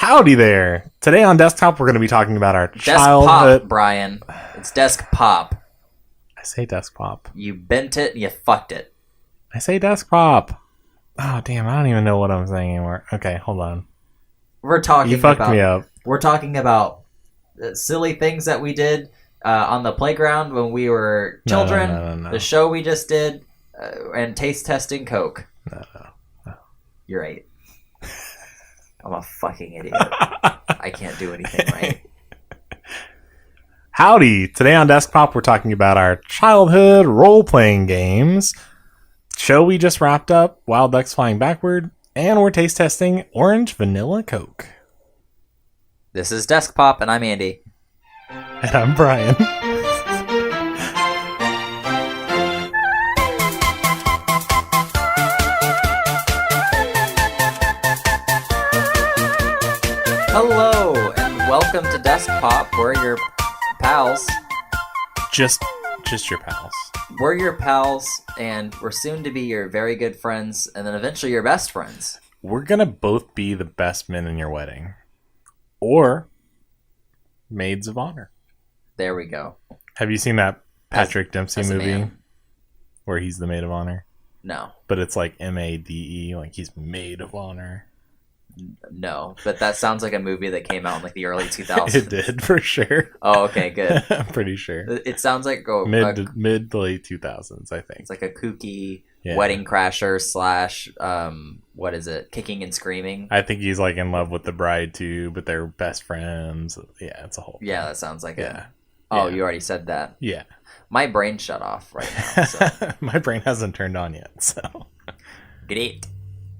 Howdy there. Today on Desktop, we're going to be talking about our childhood. Desk pop, Brian. It's desk pop. I say desk pop. You bent it and you fucked it. I say desk pop. Oh, damn. I don't even know what I'm saying anymore. Okay, hold on. We're talking You fucked me up. We're talking about silly things that we did on the playground when we were children. No. The show we just did, and taste testing Coke. No. You're right. I'm a fucking idiot. I can't do anything right. Howdy. Today on Desktop, we're talking about our childhood role-playing games. Show we just wrapped up, Wild Ducks Flying Backward, and we're taste testing Orange Vanilla Coke. This is Desk Pop, and I'm Andy. And I'm Brian. Hello, and welcome to Desk Pop. We're your pals. Just your pals. We're your pals, and we're soon to be your very good friends, and then eventually your best friends. We're gonna both be the best men in your wedding. Or maids of honor. There we go. Have you seen that Patrick Dempsey as a movie man. where he's the maid of honor? No. But it's like MADE, like he's maid of honor. No, but that sounds like a movie that came out in like the early 2000s. It did, for sure. Oh, okay, good. I'm pretty sure. It sounds like Mid to late 2000s, I think. It's like a kooky wedding crasher / what is it? Kicking and screaming. I think he's like in love with the bride too, but they're best friends. Yeah, it's a whole thing. Yeah, that sounds like it. Yeah. Oh, you already said that. Yeah. My brain shut off right now. So. My brain hasn't turned on yet, so. Great.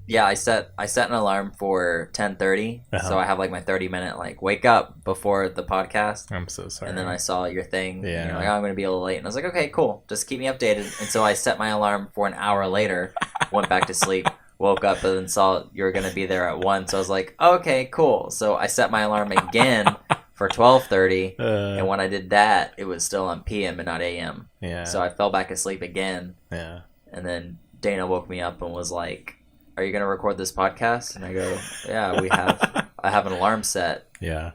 Yeah, I set an alarm for 10:30, so I have like my 30-minute like wake up before the podcast. I'm so sorry. And then I saw your thing. Yeah. And you're like, oh, I'm going to be a little late. And I was like, okay, cool. Just keep me updated. And so I set my alarm for an hour later, went back to sleep, woke up, and then saw you were going to be there at 1. So I was like, okay, cool. So I set my alarm again for 12:30. And when I did that, it was still on PM and not AM. Yeah. So I fell back asleep again. Yeah. And then Dana woke me up and was like, are you going to record this podcast? And I go, yeah, I have an alarm set. Yeah.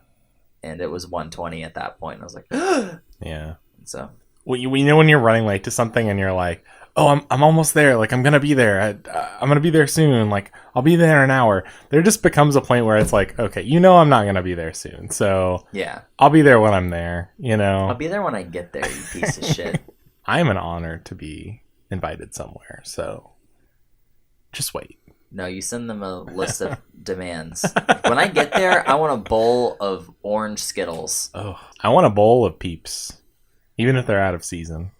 And it was 1:20 at that point. And I was like, yeah. So. Well, you know when you're running late to something and you're like, oh, I'm almost there. Like, I'm going to be there. I'm going to be there soon. Like, I'll be there in an hour. There just becomes a point where it's like, okay, I'm not going to be there soon. So yeah, I'll be there when I'm there, I'll be there when I get there, you piece of shit. I'm an honor to be invited somewhere. So just wait. No, you send them a list of demands. When I get there, I want a bowl of orange Skittles. Oh, I want a bowl of Peeps. Even if they're out of season.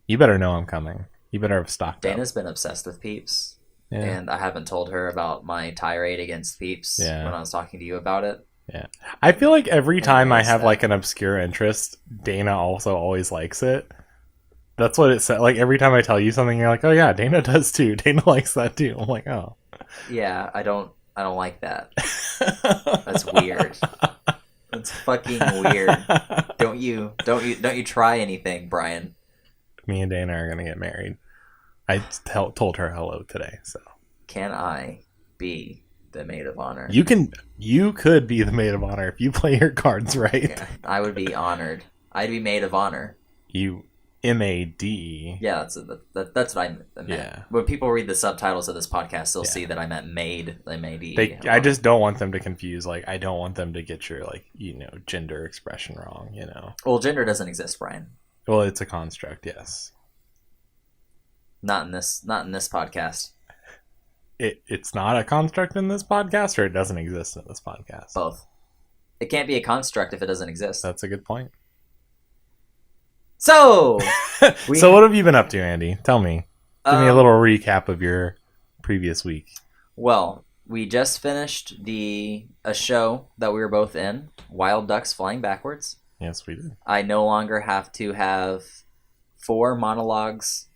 You better know I'm coming. You better have stocked up. Dana's been obsessed with Peeps. Yeah. And I haven't told her about my tirade against Peeps when I was talking to you about it. Yeah. I feel like every time I have like an obscure interest, Dana also always likes it. That's what it said. Like every time I tell you something, you're like, oh yeah, Dana does too. Dana likes that too. I'm like, oh. Yeah, I don't like that. That's weird. That's fucking weird. Don't you try anything, Brian. Me and Dana are gonna get married. I told her hello today, so. Can I be the maid of honor? You could be the maid of honor if you play your cards right. Yeah, I would be honored. I'd be maid of honor. You MADE. Yeah, that's what I meant. Yeah. When people read the subtitles of this podcast, they'll see that I meant maid. I just don't want them to confuse. Like, I don't want them to get your gender expression wrong. Well, gender doesn't exist, Brian. Well, it's a construct, yes. Not in this podcast. It's not a construct in this podcast, or it doesn't exist in this podcast. Both. It can't be a construct if it doesn't exist. That's a good point. So, what have you been up to, Andy? Tell me. Give me a little recap of your previous week. Well, we just finished a show that we were both in, Wild Ducks Flying Backwards. Yes, we did. I no longer have to have 4 monologues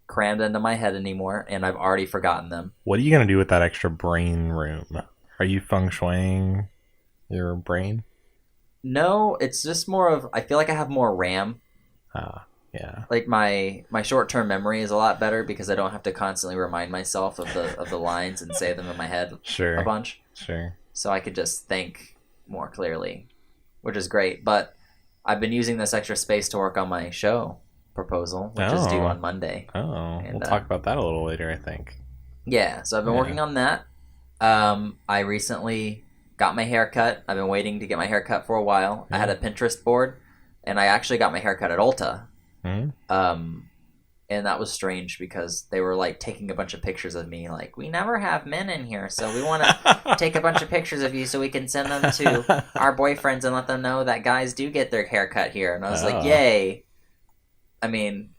crammed into my head anymore, and I've already forgotten them. What are you going to do with that extra brain room? Are you feng shuiing your brain? No, it's just more of, I feel like I have more RAM. Yeah. Like my short-term memory is a lot better because I don't have to constantly remind myself of the lines and say them in my head a bunch. Sure. So I could just think more clearly, which is great. But I've been using this extra space to work on my show proposal, which is due on Monday. Oh, And, we'll talk about that a little later, I think. Yeah, so I've been working on that. I recently got my hair cut. I've been waiting to get my hair cut for a while. I had a Pinterest board, and I actually got my hair cut at Ulta. And that was strange because they were like taking a bunch of pictures of me, like, we never have men in here, so we want to take a bunch of pictures of you so we can send them to our boyfriends and let them know that guys do get their hair cut here. And I was like, yay. I mean,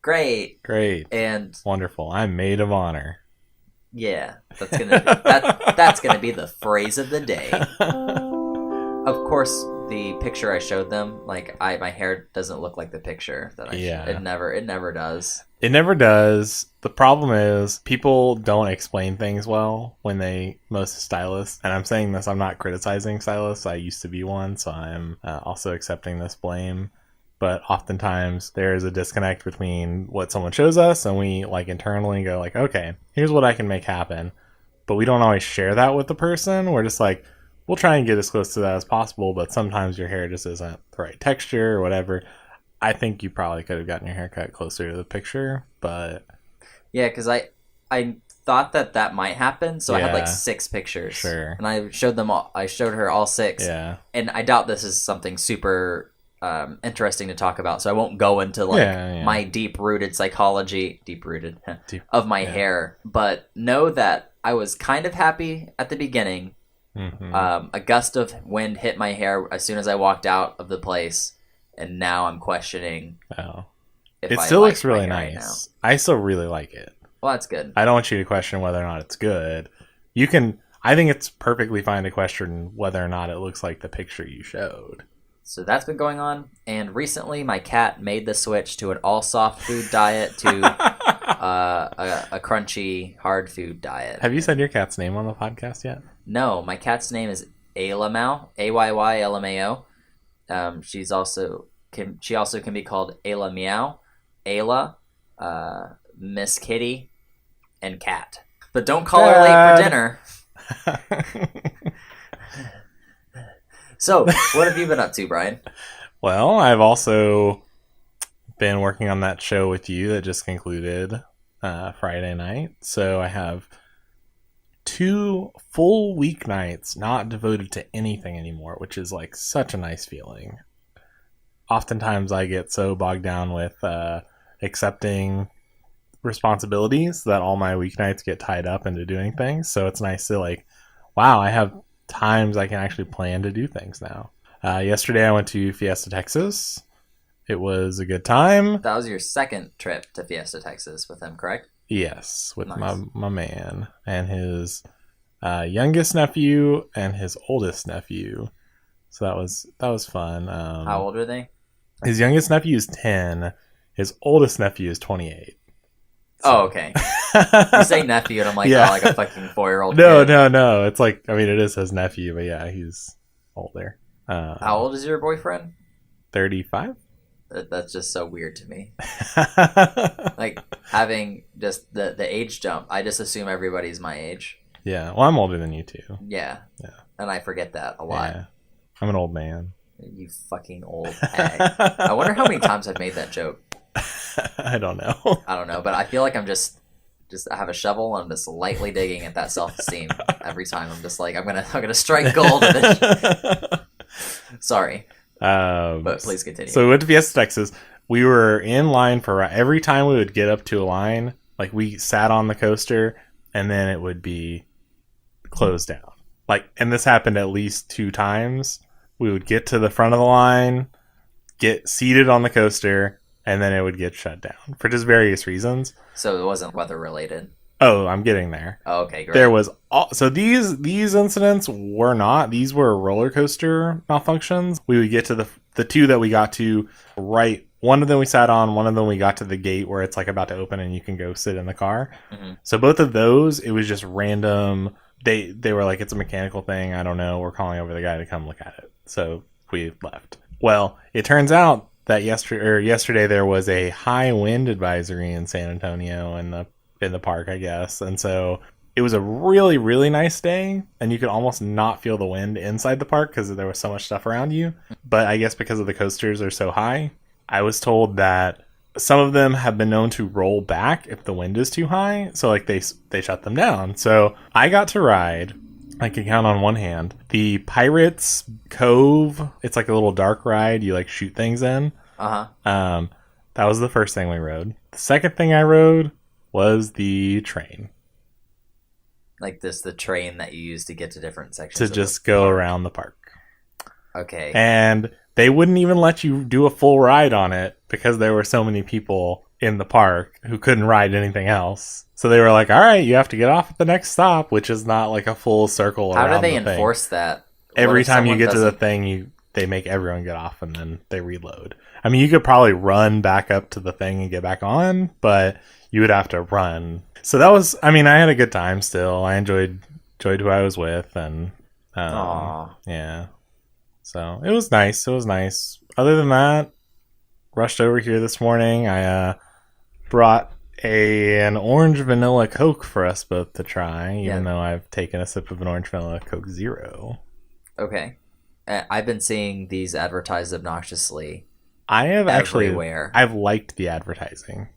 great. And wonderful. I'm maid of honor. Yeah, that's gonna be the phrase of the day. Of course, the picture I showed them, like my hair doesn't look like the picture that I showed. It never does. It never does. The problem is people don't explain things well when most stylists, and I'm saying this, I'm not criticizing stylists. I used to be one, so I'm also accepting this blame. But oftentimes there is a disconnect between what someone shows us and we like internally go like, okay, here's what I can make happen. But we don't always share that with the person. We're just like, we'll try and get as close to that as possible, but sometimes your hair just isn't the right texture or whatever. I think you probably could have gotten your hair cut closer to the picture, but... Yeah, because I thought that might happen, so I had like 6 pictures. Sure. And I showed them all. I showed her all 6. Yeah. And I doubt this is something super... interesting to talk about, so I won't go into like my deep-rooted psychology of my hair, but know that I was kind of happy at the beginning. A gust of wind hit my hair as soon as I walked out of the place, and now I'm questioning if it I still like looks really my hair nice. Right I still really like it. Well, that's good. I don't want you to question whether or not it's good. I think it's perfectly fine to question whether or not it looks like the picture you showed. So that's been going on, and recently my cat made the switch to an all soft food diet to a crunchy hard food diet. Have you said your cat's name on the podcast yet? No, my cat's name is Ayla Mao, AYYLMAO. She also can be called Ayla Meow, Ayla, Miss Kitty, and Cat. But don't call her late for dinner. So, what have you been up to, Brian? Well, I've also been working on that show with you that just concluded Friday night. So I have 2 full weeknights not devoted to anything anymore, which is like such a nice feeling. Oftentimes I get so bogged down with accepting responsibilities that all my weeknights get tied up into doing things. So it's nice to like, wow, I have times I can actually plan to do things now. Yesterday I went to Fiesta, Texas. It was a good time. That was your second trip to Fiesta, Texas with him, correct? Yes, with my man and his youngest nephew and his oldest nephew. So that was fun. How old are they? His youngest nephew is 10. His oldest nephew is 28. So. Oh, okay. You say nephew, and I'm like, like a fucking 4-year-old No, kid. no. It's like, I mean, it is his nephew, but yeah, he's older. How old is your boyfriend? 35? That's just so weird to me. Like, having just the age jump, I just assume everybody's my age. Yeah, well, I'm older than you too. Yeah. And I forget that a lot. Yeah. I'm an old man. You fucking old hag. I wonder how many times I've made that joke. I don't know. I don't know, but I feel like I'm just I have a shovel and I'm just lightly digging at that self-esteem every time. I'm just like, I'm gonna strike gold. Sorry, but please continue. So we went to Fiesta, Texas. We were in line for every time we would get up to a line. Like we sat on the coaster and then it would be closed down. Like, and this happened at least 2 times. We would get to the front of the line, get seated on the coaster, and then it would get shut down for just various reasons. So it wasn't weather related. Oh, I'm getting there. Oh, okay, great. There was so these incidents were not. These were roller coaster malfunctions. We would get to the 2 that we got to right. One of them we sat on. One of them we got to the gate where it's like about to open and you can go sit in the car. Mm-hmm. So both of those, it was just random. They were like, it's a mechanical thing. I don't know. We're calling over the guy to come look at it. So we left. Well, it turns out that yesterday there was a high wind advisory in San Antonio in the park, I guess. And so it was a really, really nice day, and you could almost not feel the wind inside the park because there was so much stuff around you. But I guess because of the coasters are so high, I was told that some of them have been known to roll back if the wind is too high. So like they shut them down. So I got to ride, I can count on one hand, the Pirates Cove. It's like a little dark ride. You like shoot things in. That was the first thing we rode. The second thing I rode was the train. Like the train that you use to get to different sections. To just go around the park. Okay. And they wouldn't even let you do a full ride on it because there were so many people in the park who couldn't ride anything else. So they were like, all right, you have to get off at the next stop, which is not like a full circle around the thing. How do they enforce that? Every time you get to the thing, they make everyone get off and then they reload. I mean, you could probably run back up to the thing and get back on, but you would have to run. So that was, I mean, I had a good time still. I enjoyed who I was with, and yeah. So it was nice. It was nice. Other than that, rushed over here this morning. I brought an orange vanilla Coke for us both to try, even though I've taken a sip of an orange vanilla Coke Zero. Okay. I've been seeing these advertised obnoxiously. I have everywhere. I've liked the advertising.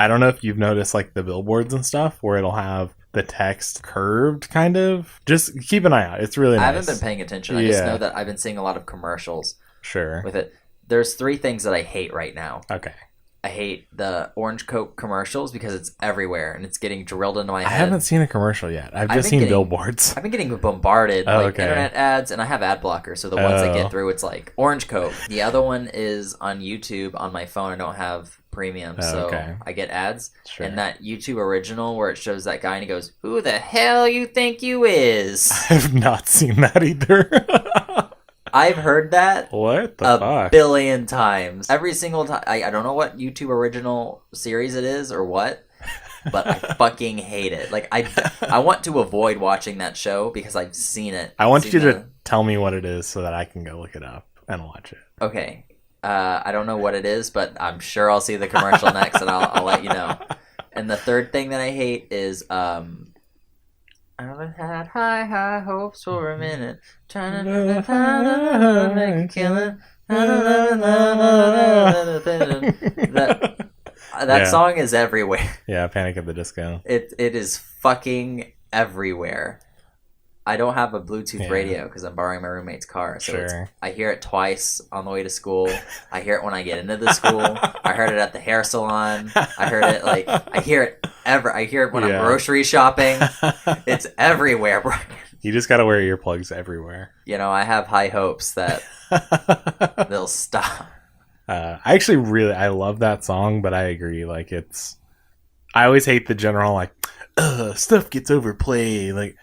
I don't know if you've noticed like the billboards and stuff where it'll have the text curved kind of. Just keep an eye out. It's really nice. I haven't been paying attention. I just know that I've been seeing a lot of commercials. Sure. With it. There's 3 things that I hate right now. Okay. I hate the Orange Coke commercials because it's everywhere and it's getting drilled into my head. I haven't seen a commercial yet. I've just seen billboards. I've been getting bombarded internet ads, and I have ad blockers, so the ones I get through, it's like Orange Coke. The other one is on YouTube on my phone. I don't have premium, so I get ads. Sure. And that YouTube original where it shows that guy and he goes, "Who the hell you think you is?" I've not seen that either. I've heard that what the a fuck? billion times. Every single time. I don't know what YouTube original series it is or what, but I fucking hate it. Like, I want to avoid watching that show because I've seen it. I want you to tell me what it is so that I can go look it up and watch it. Okay. I don't know what it is, but I'm sure I'll see the commercial next and I'll let you know. And the third thing that I hate is I had high hopes for a minute, trying to make a killing. That song is everywhere. Yeah, Panic at the Disco. It is fucking everywhere. I don't have a Bluetooth radio because I'm borrowing my roommate's car. So I hear it twice on the way to school. I hear it when I get into the school. I heard it at the hair salon. I heard it I hear it I hear it when I'm grocery shopping. It's everywhere, Brian. You just gotta wear earplugs everywhere. You know, I have high hopes that they'll stop. I actually I love that song, but I agree. Like I always hate the general stuff gets overplayed. Like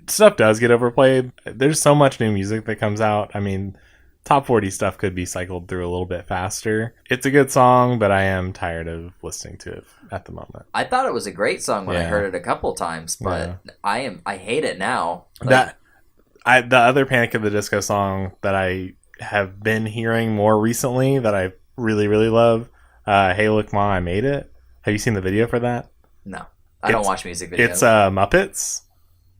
stuff does get overplayed. There's so much new music that comes out. I mean, top 40 stuff could be cycled through a little bit faster. It's a good song, but I am tired of listening to it at the moment. I thought it was a great song when I heard it a couple times, but I hate it now. The other Panic at the Disco song that I have been hearing more recently that I really, really love, Hey Look Ma, I Made It. Have you seen the video for that? No. I don't watch music videos. It's Muppets.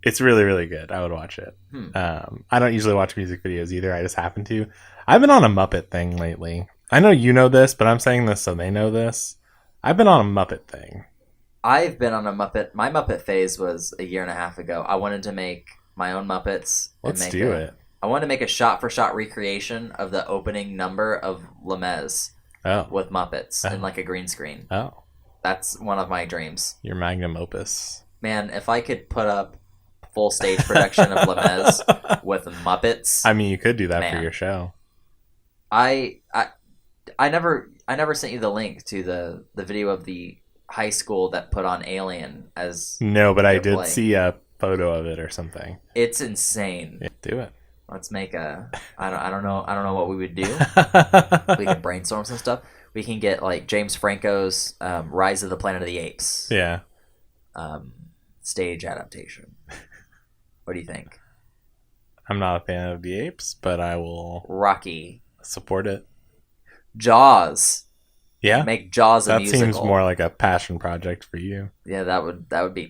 It's really, really good. I would watch it. I don't usually watch music videos either. I just happen to. I've been on a Muppet thing lately. I know you know this, but I'm saying this so they know this. I've been on a Muppet thing. I've been on a Muppet. My Muppet phase was a year and a half ago. I wanted to make my own Muppets. Let's do it. I wanted to make a shot-for-shot recreation of the opening number of Les Mis with Muppets in like a green screen. Oh. That's one of my dreams. Your magnum opus. Man, if I could put up full stage production of Les Mis with Muppets. I mean, you could do that for your show. I never sent you the link to the video of the high school that put on Alien as no, but I did see a photo of it or something. It's insane. Yeah, do it. Let's make I don't know what we would do. We can brainstorm some stuff. We can get like James Franco's Rise of the Planet of the Apes. Yeah. Stage adaptation. What do you think? I'm not a fan of the apes, but I will Rocky support it. Jaws. Yeah. Make Jaws a musical. That seems more like a passion project for you. Yeah, that would be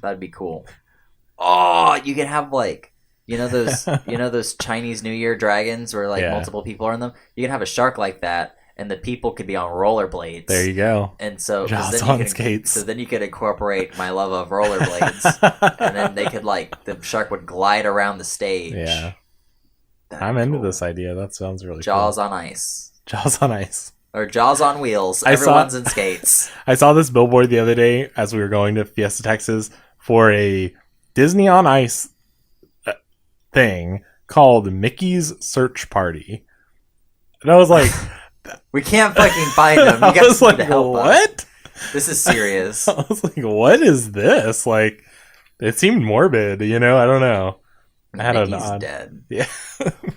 That'd be cool. Oh, you can have like those Chinese New Year dragons where like Yeah. multiple people are in them. You can have a shark like that, and the people could be on rollerblades. There you go. And so, 'cause Jaws then you on could, skates. so then you could incorporate my love of rollerblades, and then they could the shark would glide around the stage. Yeah. That'd I'm be into cool. this idea. That sounds really Jaws cool. on ice. Jaws on ice. Or Jaws on wheels. I saw- Everyone's in skates. I saw this billboard the other day as we were going to Fiesta, Texas for a Disney on Ice thing called Mickey's Search Party. And I was like... We can't fucking find them. You I guys was need like, to help us. what? This is serious. I was like, what is this? Like, it seemed morbid, I don't know. I had Mickey's an odd... dead. Yeah.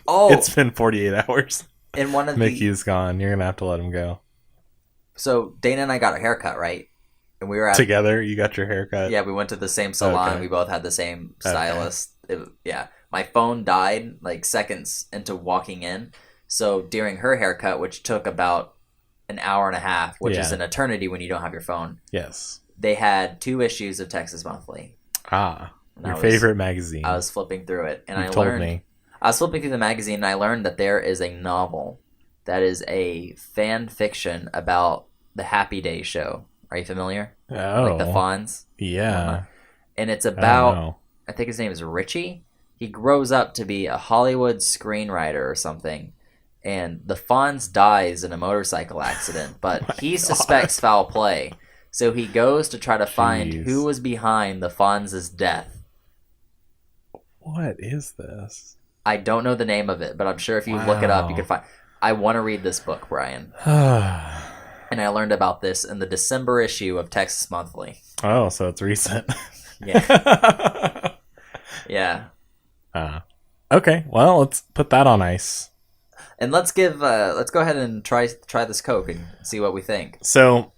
Oh, It's been 48 hours. in one of Mickey's gone. You're going to have to let him go. So Dana and I got a haircut, right? And we were at Together, you got your haircut? Yeah, we went to the same salon. Okay. We both had the same Okay. stylist. Yeah. My phone died like seconds into walking in. So during her haircut, which took about an hour and a half, which is Yeah. an eternity when you don't have your phone, Yes. they had 2 issues of Texas Monthly. Ah, And your favorite magazine. I was flipping through it, and you I told learned. me. I was flipping through the magazine, and I learned that there is a novel that is a fan fiction about the Happy Days show. Are you familiar? Oh. Like the Fonz. Yeah. And it's I don't about, know. I think his name is Richie. He grows up to be a Hollywood screenwriter or something. And the Fonz dies in a motorcycle accident, but he suspects foul play. So he goes to try to find Jeez. who was behind the Fonz's death. What is this? I don't know the name of it, but I'm sure if you look it up, you Wow. can find. I want to read this book, Brian. And I learned about this in the December issue of Texas Monthly. Oh, so it's recent. Yeah. Yeah. Okay, well, let's put that on ice. And let's go ahead and try this Coke and see what we think. So,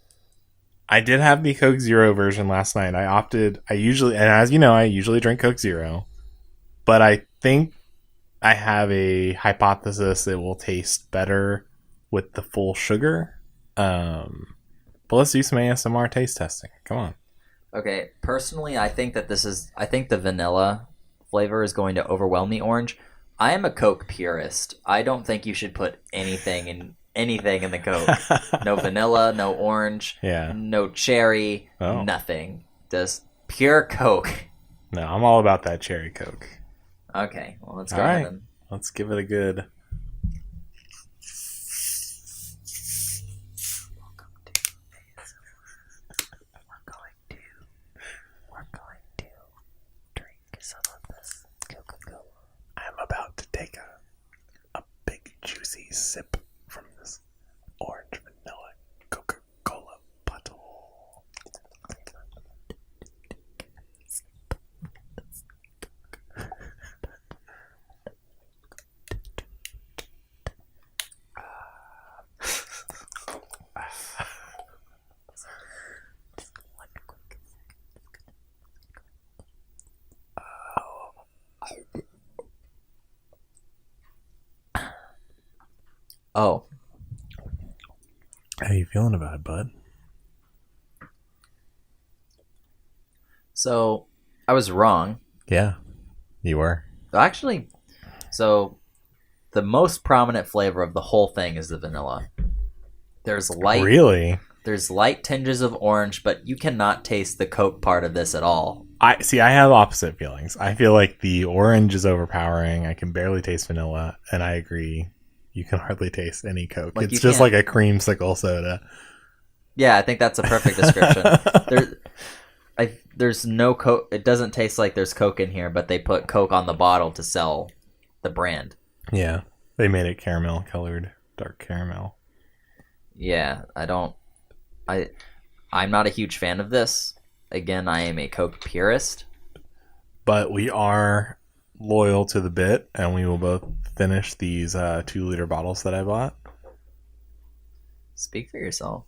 I did have the Coke Zero version last night. I usually drink Coke Zero, but I think I have a hypothesis it will taste better with the full sugar. But let's do some ASMR taste testing. Come on. Okay, personally, I think the vanilla flavor is going to overwhelm the orange. I am a Coke purist. I don't think you should put anything in the Coke. No vanilla, no orange, Yeah. no cherry, Oh. nothing. Just pure Coke. No, I'm all about that cherry Coke. Okay, well, let's go All ahead right. and... Let's give it a good... We're going to drink some of this Coca-Cola. I'm about to take a big juicy sip from this orange vanilla Coca-Cola bottle. Oh, How you feeling about it, bud? so I was wrong. Yeah, you were. Actually, so the most prominent flavor of the whole thing is the vanilla. There's Really? There's light tinges of orange, but you cannot taste the Coke part of this at all. I have opposite feelings. I feel like the orange is overpowering. I can barely taste vanilla, and I agree. You can hardly taste any Coke. Like, you it's just can't- like a creamsicle soda. Yeah, I think that's a perfect description. There's no Coke. It doesn't taste like there's Coke in here, but they put Coke on the bottle to sell the brand. Yeah, they made it caramel colored, dark caramel. Yeah, I'm not a huge fan of this. Again, I am a Coke purist. But we are loyal to the bit, and we will both finish these 2-liter bottles that I bought. Speak for yourself.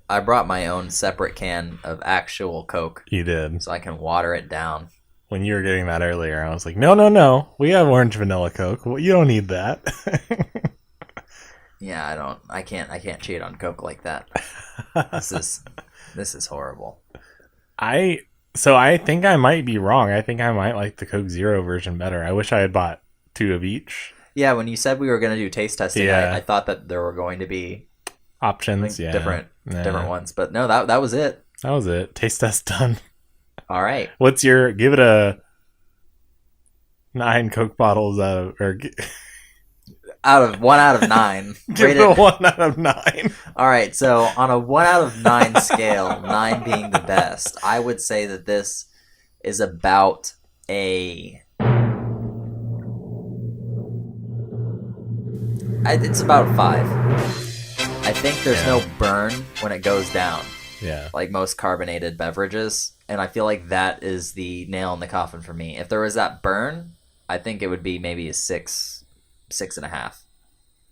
I brought my own separate can of actual Coke You did. so I can water it down. When you were getting that earlier, I was like, no. We have orange vanilla Coke. Well, you don't need that. Yeah, I can't cheat on Coke like that. This is horrible. I So I think I might be wrong. I think I might like the Coke Zero version better. I wish I had bought 2 of each. Yeah, when you said we were going to do taste testing, Yeah. I thought that there were going to be Options, yeah. different Nah. ones, but no, that was it. That was it. Taste test done. All right. What's your... Give it a 9 Coke bottles out of... Or Out of 1 out of 9. give it a 1 out of 9. All right, so on a 1 out of 9 scale, 9 being the best, I would say that this is about a... It's about a 5. I think there's no burn when it goes down, Yeah. like most carbonated beverages, and I feel like that is the nail in the coffin for me. If there was that burn, I think it would be maybe a 6, 6.5.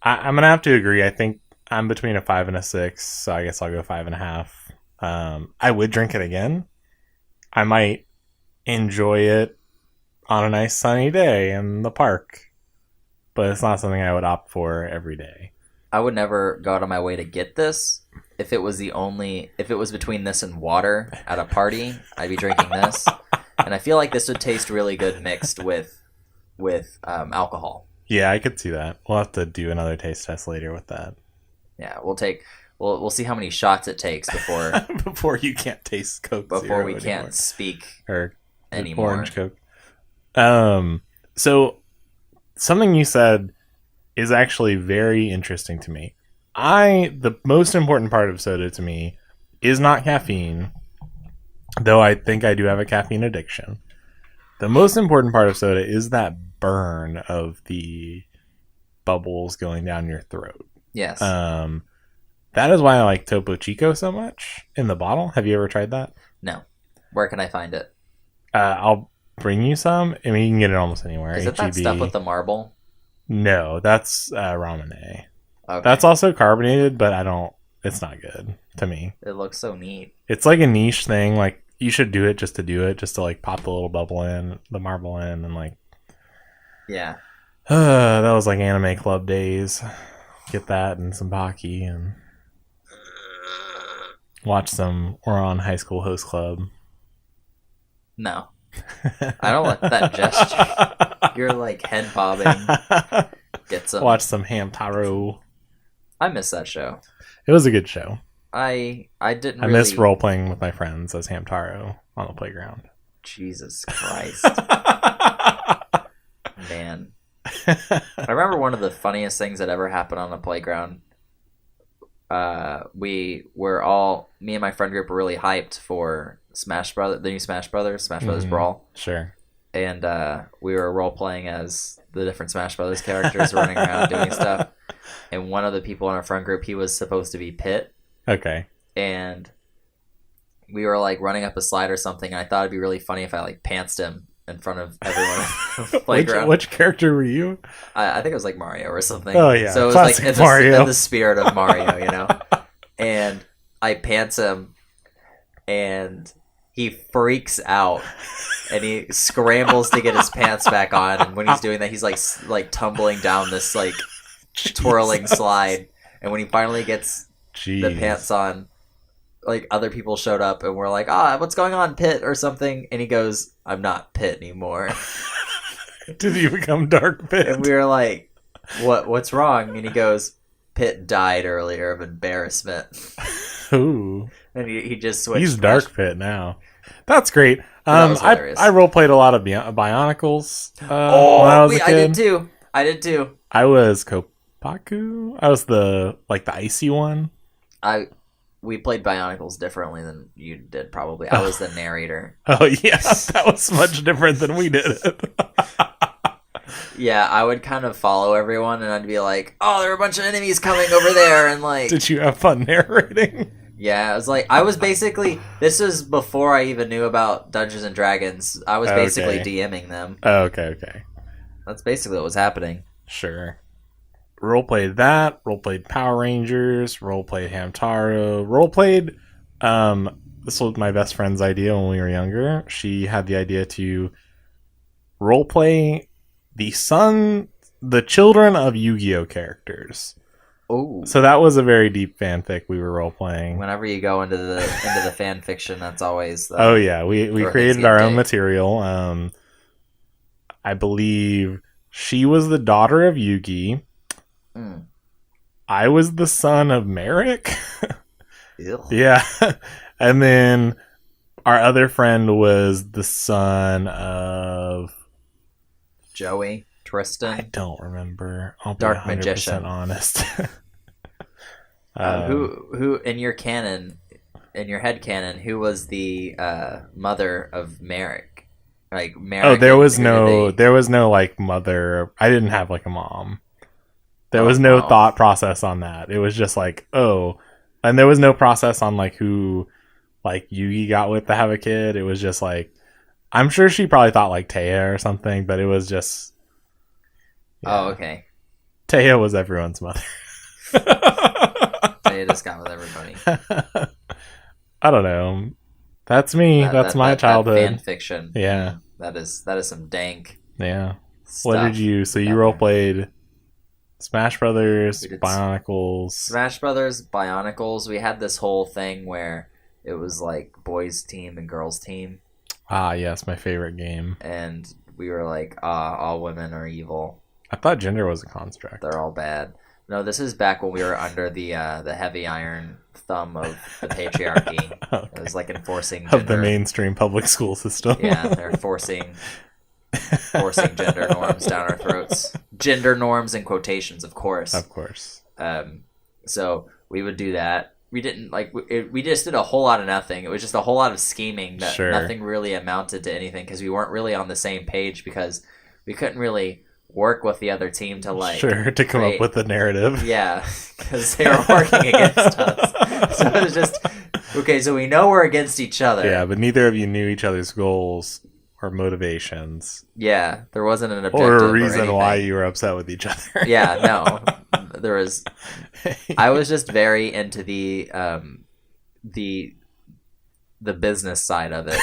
I'm going to have to agree. I think I'm between a 5 and a 6, so I guess I'll go 5.5. I would drink it again. I might enjoy it on a nice sunny day in the park, but it's not something I would opt for every day. I would never go out of my way to get this. If it was between this and water at a party, I'd be drinking this. And I feel like this would taste really good mixed with alcohol. Yeah, I could see that. We'll have to do another taste test later with that. Yeah, we'll see how many shots it takes before Before you can't taste Coke before Zero we anymore. can't speak Or anymore. Orange Coke. So something you said is actually very interesting to me. The most important part of soda to me is not caffeine, though I think I do have a caffeine addiction. The most important part of soda is that burn of the bubbles going down your throat. Yes. That is why I like Topo Chico so much in the bottle. Have you ever tried that? No. Where can I find it? I'll bring you some. I mean, you can get it almost anywhere. Is it that H-E-B. stuff with the marble? No, that's Ramune. Okay. That's also carbonated, but it's not good to me. It looks so neat. It's like a niche thing. Like, you should do it just to like pop the little bubble in, the marble in, and like... Yeah. That was like anime club days. Get that and some Baki and watch some Oron High School Host Club. No. I don't like that gesture. You're like head bobbing. Get some. Watch some Hamtaro. I miss that show. It was a good show. I didn't. I really... miss role playing with my friends as Hamtaro on the playground. Jesus Christ, man! I remember one of the funniest things that ever happened on the playground. Me and my friend group were really hyped for the new Smash Brothers Brawl. Sure. And we were role playing as the different Smash Brothers characters running around doing stuff. And one of the people in our friend group, he was supposed to be Pit. Okay. And we were like running up a slide or something, and I thought it'd be really funny if I like pantsed him in front of everyone on the playground. Which character were you? I think it was like Mario or something. Oh yeah, so it was classic like Mario. in the spirit of Mario, you know. And I pants him, and he freaks out, and he scrambles to get his pants back on. And when he's doing that, he's like tumbling down this like twirling slide. And when he finally gets the pants on, like other people showed up and were like, what's going on, Pit or something? And he goes, I'm not Pit anymore. Did he become Dark Pit? And we were like, what's wrong? And he goes, Pit died earlier of embarrassment. Ooh. And he just switched. He's Dark Pit now. That's great. That was hilarious. I role played a lot of Bionicles when I was a kid. I did too. I was Kopaku. I was the icy one. We played Bionicles differently than you did, probably. I was the narrator. Oh, yeah. That was much different than we did it. Yeah, I would kind of follow everyone, and I'd be like, there are a bunch of enemies coming over there, and like... Did you have fun narrating? Yeah, I was basically... This was before I even knew about Dungeons & Dragons. I was basically DMing them. Oh, okay. That's basically what was happening. Sure. Roleplayed that, roleplayed Power Rangers, roleplayed Hamtaro, roleplayed... this was my best friend's idea when we were younger. She had the idea to roleplay the children of Yu-Gi-Oh characters. Oh, So that was a very deep fanfic we were role playing. whenever you go into the fan fiction, that's always Oh yeah, we where things created get our own deep. material. I believe she was the daughter of Yugi. Mm. I was the son of Merrick. Ew. Yeah. And then our other friend was the son of... Joey, I Tristan, don't remember. I'll be Dark 100% Magician. honest. Who in your canon, in your head canon, who was the mother of Merrick? Like Merrick. Oh, there was who did no like mother. I didn't have like a mom. There Oh, was no oh. thought process on that. It was just like, oh, and there was no process on like who like Yugi got with to have a kid. It was just like, I'm sure she probably thought like Taya or something, but it was just Oh, okay. Taya was everyone's mother. They just got with everybody. I don't know. That's me. That's my childhood. That fan fiction. Yeah. That is some dank Yeah. stuff. What did you? So you got role there. played Smash Brothers, We did Bionicles. Smash Brothers, Bionicles. We had this whole thing where it was like boys team and girls team, Ah, yes, my favorite game. and we were like, all women are evil. I thought gender was a construct. They're all bad. No, this is back when we were under the heavy iron thumb of the patriarchy. Okay. It was like enforcing gender. Of the mainstream public school system. Yeah, they're forcing gender norms down our throats. Gender norms in quotations, of course. Of course. So we would do that. We didn't we just did a whole lot of nothing. It was just a whole lot of scheming that Sure. nothing really amounted to anything because we weren't really on the same page because we couldn't really work with the other team to like Sure, to come create- up with the narrative. Yeah, because they were working against us. So it was just okay. So we know we're against each other. Yeah, but neither of you knew each other's goals or motivations. Yeah, there wasn't an objective Or a reason anything. why you were upset with each other. Yeah, no, there was. I was just very into the business side of it.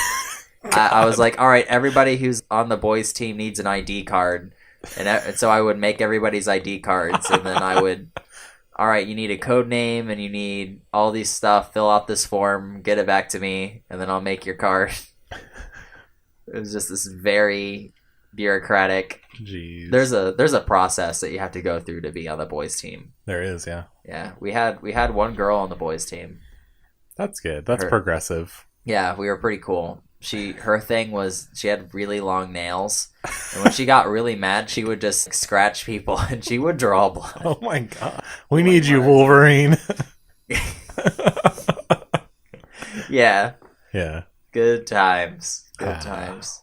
I was like, all right, everybody who's on the boys team needs an ID card, and so I would make everybody's ID cards, and then I would, all right, you need a code name and you need all these stuff. Fill out this form, get it back to me, and then I'll make your card. It was just this very bureaucratic. Jeez. There's a process that you have to go through to be on the boys team. There is, yeah. Yeah, we had one girl on the boys team. That's good. That's Her- progressive. Yeah, we were pretty cool. Her thing was she had really long nails, and when she got really mad, she would just scratch people and she would draw blood. Oh my god. We need you, Wolverine. Yeah, Yeah. good times. Good Ah. times.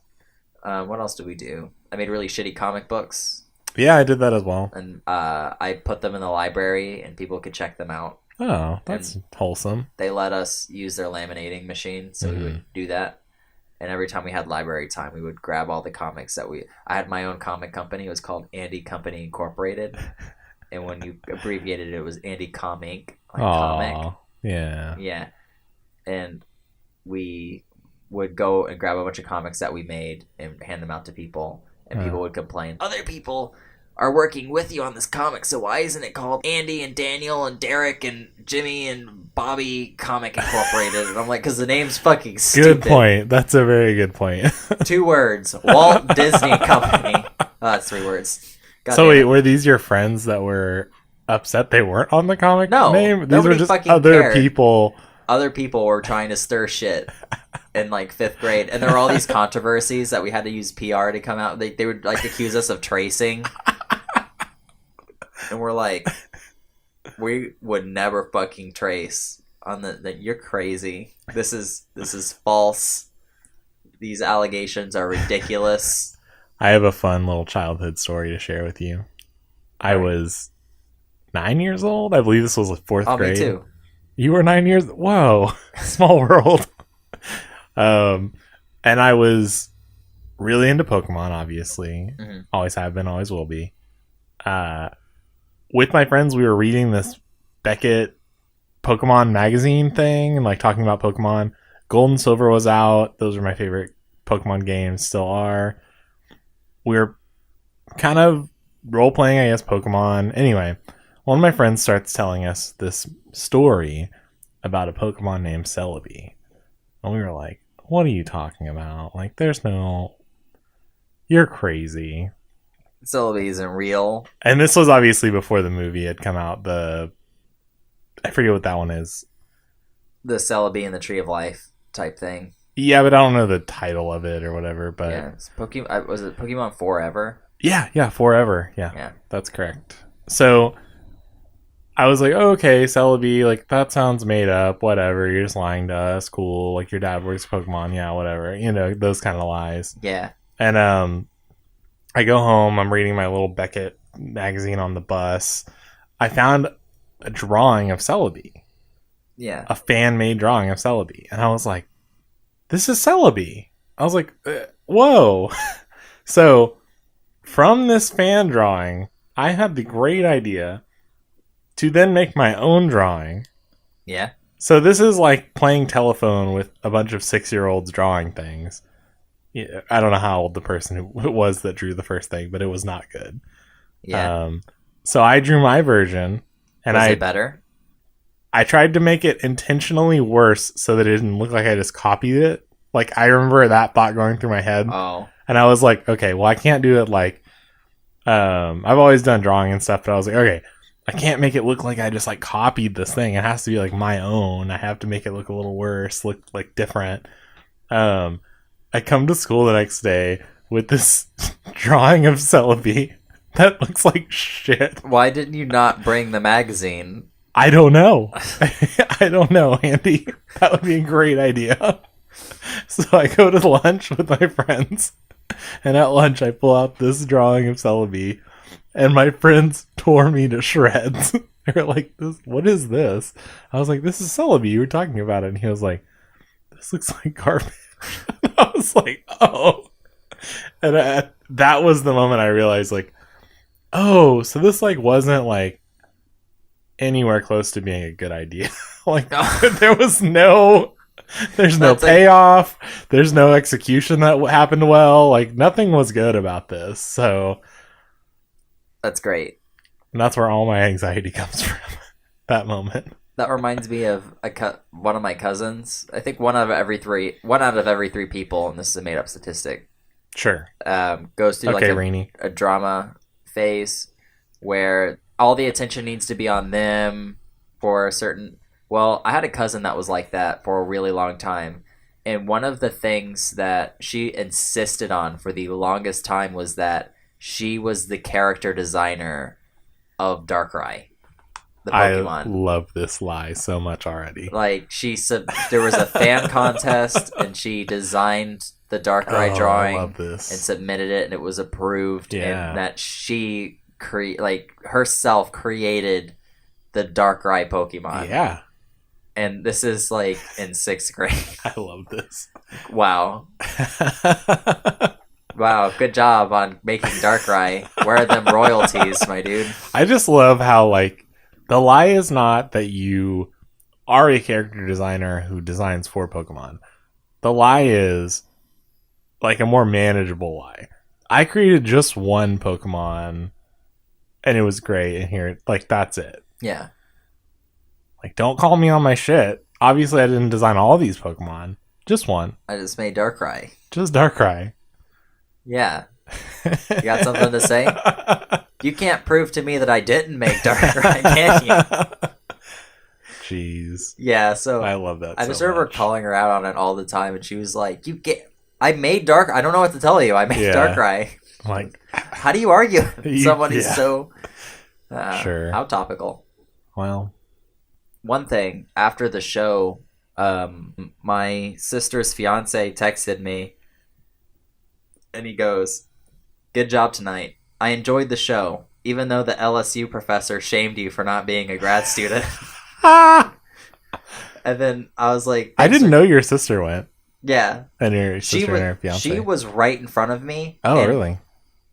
What else did we do? I made really shitty comic books, Yeah, I did that as well. and I put them in the library, and people could check them out. Oh, that's wholesome. They let us use their laminating machine, so we would do that. And every time we had library time, we would grab all the comics that I had my own comic company. It was called Andy Company Incorporated. And when you abbreviated it, it was Andy Com Inc. Like comic. Aw, yeah. Yeah. And we would go and grab a bunch of comics that we made and hand them out to people. And people would complain, other people are working with you on this comic, so why isn't it called Andy and Daniel and Derek and Jimmy and Bobby Comic Incorporated? And I'm like, because the name's fucking stupid. Good point. That's a very good point. 2 words. Walt Disney Company. Oh, that's 3 words. God So damn wait, it. were these your friends that were upset they weren't on the comic No, name? These nobody were just fucking other cared. people. Other people were trying to stir shit in like 5th grade, and there were all these controversies that we had to use PR to come out. They would like accuse us of tracing, and we're like, we would never fucking trace on that. You're crazy. This is false. These allegations are ridiculous. I have a fun little childhood story to share with you. I was 9 years old. I believe this was like 4th Oh, grade. me too. You were 9 years. Whoa, small world. And I was really into Pokemon. Obviously, Mhm. always have been, always will be. With my friends, we were reading this Beckett Pokemon magazine thing and like talking about Pokemon. Gold and Silver was out. Those were my favorite Pokemon games. Still are. We were kind of role playing, I guess, Pokemon. Anyway, one of my friends starts telling us this story about a Pokemon named Celebi. And we were like, what are you talking about? Like, there's no... You're crazy. Celebi isn't real. And this was obviously before the movie had come out. I forget what that one is. The Celebi and the Tree of Life type thing. Yeah, but I don't know the title of it or whatever. But yeah, it's Pokemon. Was it Pokemon Forever? Yeah, Forever. Yeah, that's correct. So I was like, oh, okay, Celebi, like, that sounds made up, whatever, you're just lying to us, cool, like, your dad works Pokemon, yeah, whatever, you know, those kind of lies. Yeah. And I go home, I'm reading my little Beckett magazine on the bus. I found a drawing of Celebi. Yeah. A fan-made drawing of Celebi. And I was like, this is Celebi. I was like, whoa. So, from this fan drawing, I had the great idea to then make my own drawing. Yeah. So this is like playing telephone with a bunch of 6-year-olds drawing things. Yeah, I don't know how old the person who was that drew the first thing, but it was not good. Yeah. So I drew my version, and was it better? I tried to make it intentionally worse so that it didn't look like I just copied it. Like, I remember that thought going through my head. Oh. And I was like, okay, well, I can't do it like... I've always done drawing and stuff, but I was like, okay, I can't make it look like I just like copied this thing. It has to be like my own. I have to make it look a little worse, look like different. I come to school the next day with this drawing of Celebi that looks like shit. Why didn't you not bring the magazine? I don't know. I don't know, Andy. That would be a great idea. So I go to lunch with my friends, and at lunch I pull out this drawing of Celebi, and my friends tore me to shreds. They were like, what is this? I was like, this is Celebi. You were talking about it. And he was like, this looks like garbage. I was like, oh. And that was the moment I realized, like, oh, so this like wasn't like anywhere close to being a good idea. Like, there was no... There's no payoff. There's no execution that happened well. Like, nothing was good about this. So that's great. And that's where all my anxiety comes from. That moment. That reminds me of one of my cousins. I think one out of every three people, and this is a made up statistic. Sure. Goes through a drama phase where all the attention needs to be on them for a certain. Well, I had a cousin that was like that for a really long time. And one of the things that she insisted on for the longest time was that she was the character designer of Darkrai, the Pokemon. I love this lie so much already. Like, there was a fan contest, and she designed the Darkrai drawing and submitted it, and it was approved. Yeah. And that she herself created the Darkrai Pokemon. Yeah. And this is like in 6th grade. I love this. Wow. Wow, good job on making Darkrai. Where are them royalties, my dude? I just love how, like, the lie is not that you are a character designer who designs for Pokemon. The lie is, like, a more manageable lie. I created just one Pokemon, and it was great, and here, like, that's it. Yeah. Like, don't call me on my shit. Obviously, I didn't design all these Pokemon. Just one. I just made Darkrai. Just Darkrai. Yeah. You got something to say? You can't prove to me that I didn't make Darkrai, can you? Jeez. Yeah, so... I love that I just remember calling her out on it all the time, and she was like, I made Darkrai. I don't know what to tell you. I made Darkrai. Like... How do you argue with somebody so... sure. How topical. Well... One thing, after the show, my sister's fiance texted me, and he goes, "Good job tonight. I enjoyed the show, even though the LSU professor shamed you for not being a grad student." And then I was like... I didn't know your sister went. Yeah. And your sister and her fiance. She was right in front of me. Oh, really?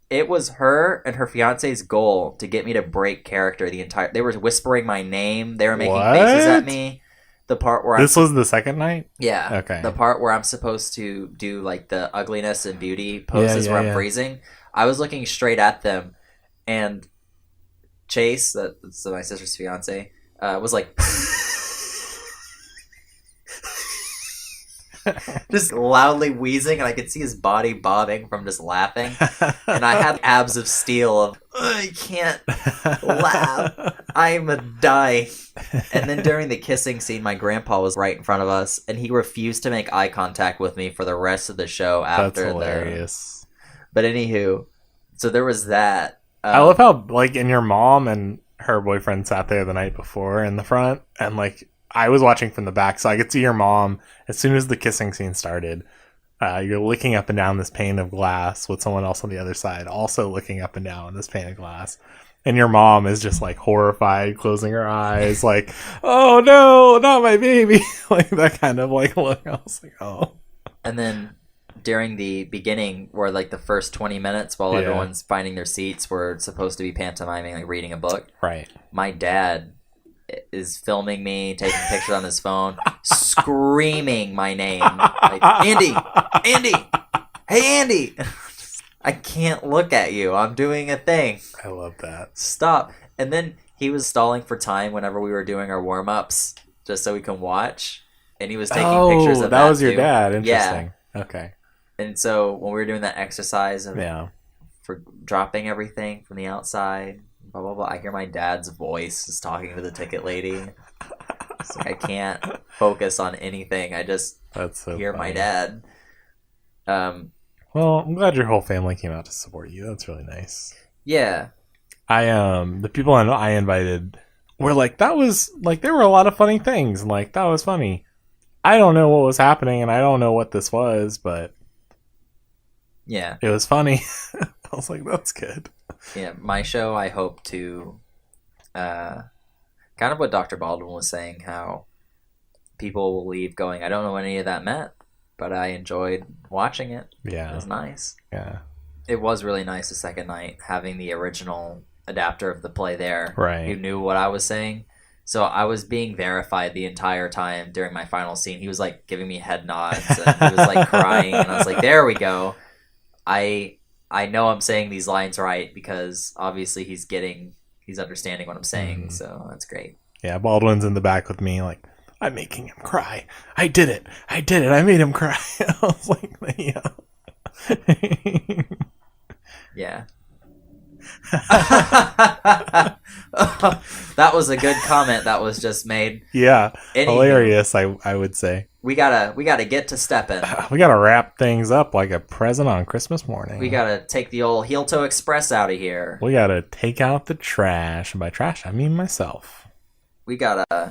It was her and her fiance's goal to get me to break character the entire... They were whispering my name. They were making faces at me. The part where This was the second night? Yeah. Okay. The part where I'm supposed to do, like, the ugliness and beauty poses where I'm freezing. I was looking straight at them, and Chase, that's my sister's fiance, was like just loudly wheezing, and I could see his body bobbing from just laughing. And I had abs of steel of, I can't laugh. I'm a die. And then during the kissing scene, my grandpa was right in front of us, and he refused to make eye contact with me for the rest of the show after. That's hilarious. But anywho, so there was that. I love how, like, and your mom and her boyfriend sat there the night before in the front, and, like, I was watching from the back, so I could see your mom as soon as the kissing scene started. You're looking up and down this pane of glass with someone else on the other side, also looking up and down this pane of glass. And your mom is just like horrified, closing her eyes, like, "Oh no, not my baby!" Like that kind of like look. I was like, "Oh." And then during the beginning, where like the first 20 minutes while everyone's finding their seats, we're supposed to be pantomiming, like reading a book. Right. My dad is filming me, taking pictures on his phone, screaming my name, like, Andy, hey Andy. I can't look at you. I'm doing a thing. I love that. Stop. And then he was stalling for time whenever we were doing our warm-ups, just so we can watch. And he was taking pictures of that. That was your too. dad. Interesting. Yeah. Okay. And so when we were doing that exercise of for dropping everything from the outside, blah blah blah, I hear my dad's voice just talking to the ticket lady. It's like I can't focus on anything. I just hear my dad. Well, I'm glad your whole family came out to support you. That's really nice. Yeah. The people I invited were like, that was like, there were a lot of funny things, and like that was funny. I don't know what was happening, and I don't know what this was, but yeah, it was funny. I was like, that's good. Yeah, my show, I hope to kind of what Dr. Baldwin was saying, how people will leave going, I don't know what any of that meant, but I enjoyed watching it. Yeah. It was nice. Yeah. It was really nice the second night, having the original adapter of the play there. Right. Who knew what I was saying. So I was being verified the entire time during my final scene. He was like giving me head nods, and he was like crying, and I was like, there we go. I know I'm saying these lines right, because obviously he's understanding what I'm saying, so that's great. Yeah, Baldwin's in the back with me, like, I'm making him cry. I did it. I made him cry. I was like, yeah. Yeah. That was a good comment that was just made. Yeah. Hilarious, I would say. We gotta get to stepping. We gotta wrap things up like a present on Christmas morning. We gotta take the old heel toe express out of here. We gotta take out the trash. And by trash, I mean myself. We gotta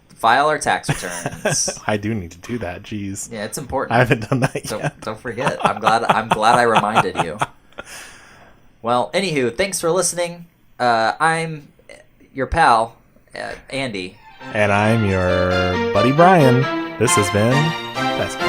file our tax returns. I do need to do that. Jeez. Yeah, it's important. I haven't done that yet. Don't forget. I'm glad I reminded you. Well, anywho, thanks for listening. I'm your pal, Andy. And I'm your buddy Brian. This has been Best